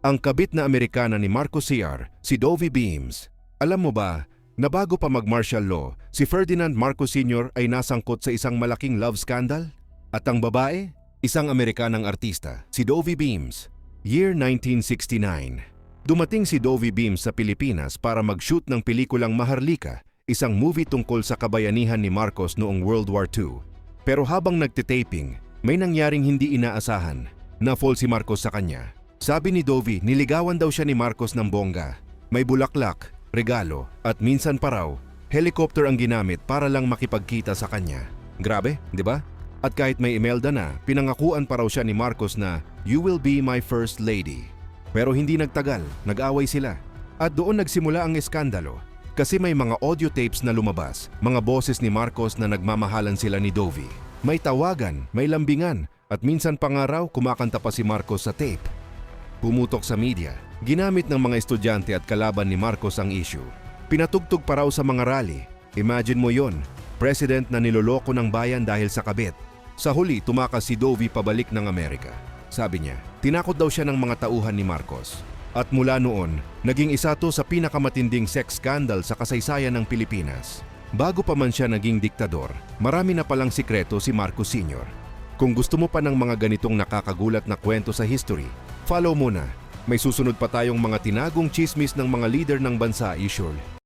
ang kabit na Amerikana ni Marcos Sr., si Dovie Beams. Alam mo ba na bago pa mag-martial law, si Ferdinand Marcos Sr. ay nasangkot sa isang malaking love scandal? At ang babae? Isang Amerikanang artista, si Dovie Beams. Year 1969. Dumating si Dovie Beams sa Pilipinas para mag-shoot ng pelikulang Maharlika, isang movie tungkol sa kabayanihan ni Marcos noong World War II. Pero habang nagtitaping, may nangyaring hindi inaasahan. Na-fall si Marcos sa kanya. Sabi ni Dovie, niligawan daw siya ni Marcos ng bongga. May bulaklak, regalo, at minsan pa raw, helicopter ang ginamit para lang makipagkita sa kanya. Grabe, di ba? At kahit may Imelda na, pinangakuan pa raw siya ni Marcos na, "You will be my first lady." Pero hindi nagtagal, nag-away sila. At doon nagsimula ang eskandalo. Kasi may mga audio tapes na lumabas, mga boses ni Marcos na nagmamahalan sila ni Dovie. May tawagan, may lambingan, at minsan pa nga raw kumakanta pa si Marcos sa tape. Pumutok sa media, ginamit ng mga estudyante at kalaban ni Marcos ang issue. Pinatugtog pa raw sa mga rally. Imagine mo yon, president na niloloko ng bayan dahil sa kabit. Sa huli, tumakas si Dovie pabalik ng Amerika. Sabi niya, tinakot daw siya ng mga tauhan ni Marcos. At mula noon, naging isa to sa pinakamatinding sex scandal sa kasaysayan ng Pilipinas. Bago pa man siya naging diktador, marami na palang sikreto si Marcos Sr. Kung gusto mo pa ng mga ganitong nakakagulat na kwento sa history, follow muna. May susunod pa tayong mga tinagong chismis ng mga leader ng bansa, sure.